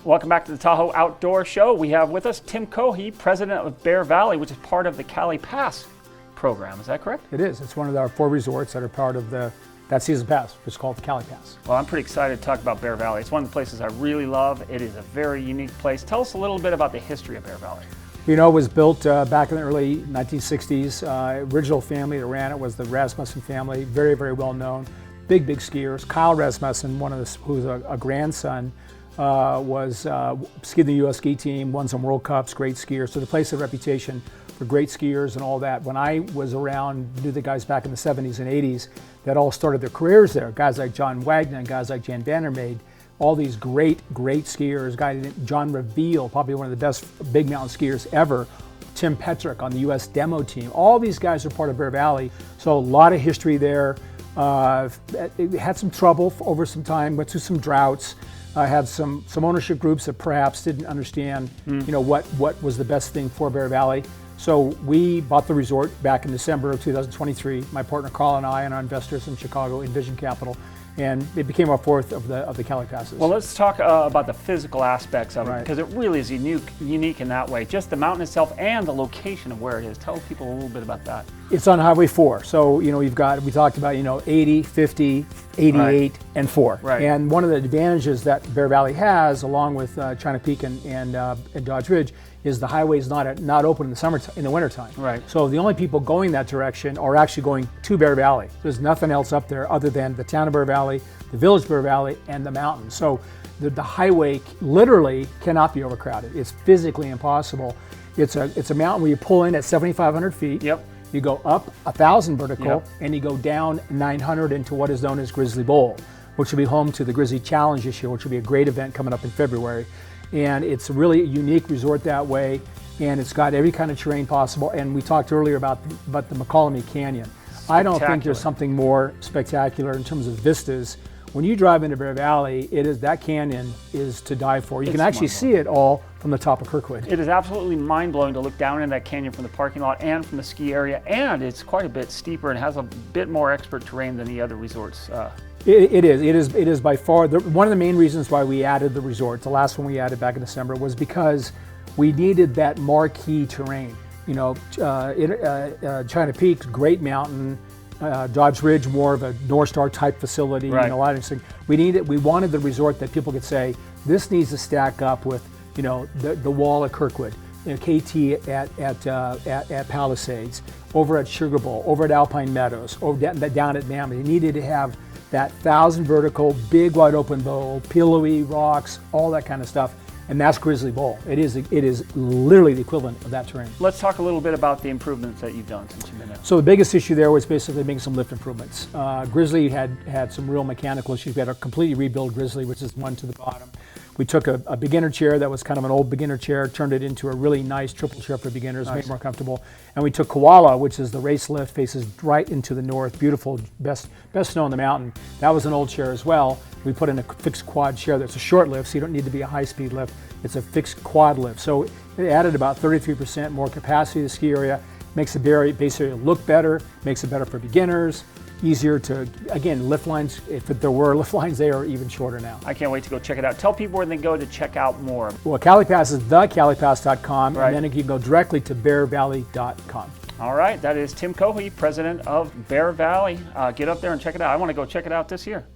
Welcome back to the Tahoe Outdoor Show. We have with us Tim Cohee, president of Bear Valley, which is part of the Cali Pass program. Is that correct? It is. It's one of our 4 resorts that are part of that season pass, which is called the Cali Pass. Well, I'm pretty excited to talk about Bear Valley. It's one of the places I really love. It is a very unique place. Tell us a little bit about the history of Bear Valley. You know, it was built back in the early 1960s. Original family that ran it was the Rasmussen family, very, very well known. Big skiers. Kyle Rasmussen, who's a grandson, skied the U.S. ski team, won some World Cups, great skier. So the place had a reputation for great skiers and all that. When I was around, knew the guys back in the 70s and 80s that all started their careers there. Guys like John Wagner and guys like Jan Vandermeer, all these great skiers. Guy John Reveal, probably one of the best big mountain skiers ever. Tim Petrick on the U.S. demo team. All these guys are part of Bear Valley. So a lot of history there. It had some trouble over some time, went through some droughts. Had some ownership groups that perhaps didn't understand, you know, what was the best thing for Bear Valley. So we bought the resort back in December of 2023. My partner Carl and I and our investors in Chicago, Envision Capital, and it became our 4th of the Cali Passes. Well, let's talk about the physical aspects of it, because it really is unique in that way. Just the mountain itself and the location of where it is. Tell people a little bit about that. It's on Highway 4. So, you know, we talked about, you know, 80, 50, 88, and 4. Right. And one of the advantages that Bear Valley has, along with China Peak and Dodge Ridge, is the highway's not open in the summertime, in the wintertime. Right. So the only people going that direction are actually going to Bear Valley. There's nothing else up there other than the town of Bear Valley, the village of Bear Valley, and the mountains. So the highway literally cannot be overcrowded. It's physically impossible. It's a mountain where you pull in at 7,500 feet. Yep. You go up 1,000 vertical, and you go down 900 into what is known as Grizzly Bowl, which will be home to the Grizzly Challenge this year, which will be a great event coming up in February. And it's really a unique resort that way, and it's got every kind of terrain possible. And we talked earlier about the McCollum Canyon. I don't think there's something more spectacular in terms of vistas. When you drive into Bear Valley, that canyon is to die for. You can actually see it all from the top of Kirkwood. It is absolutely mind-blowing to look down in that canyon from the parking lot and from the ski area, and it's quite a bit steeper and has a bit more expert terrain than the other resorts. It is by far one of the main reasons why we added the resort. The last one we added back in December was because we needed that marquee terrain. You know, China Peak, great mountain. Dodge Ridge, more of a North Star type facility. Right. And a lot of things. We wanted the resort that people could say, this needs to stack up with, you know, the wall at Kirkwood, you know, KT at Palisades, over at Sugar Bowl, over at Alpine Meadows, down at Mammoth. You needed to have that 1,000 vertical, big wide open bowl, pillowy rocks, all that kind of stuff. And that's Grizzly Bowl. It is literally the equivalent of that terrain. Let's talk a little bit about the improvements that you've done since you've been there. So the biggest issue there was basically making some lift improvements. Grizzly had some real mechanical issues. We had to completely rebuild Grizzly, which is one to the bottom. We took a beginner chair that was kind of an old beginner chair, turned it into a really nice triple chair for beginners, made it more comfortable. And we took Koala, which is the race lift, faces right into the north, beautiful, best snow on the mountain. That was an old chair as well. We put in a fixed quad chair that's a short lift, so you don't need to be a high-speed lift. It's a fixed quad lift. So it added about 33% more capacity to the ski area, makes the base area look better, makes it better for beginners, easier to, again, lift lines, if there were lift lines, they are even shorter now. I can't wait to go check it out. Tell people where they go to check out more. Well, Cali Pass is thecalipass.com, right. And then you can go directly to bearvalley.com. All right, that is Tim Cohee, president of Bear Valley. Get up there and check it out. I want to go check it out this year.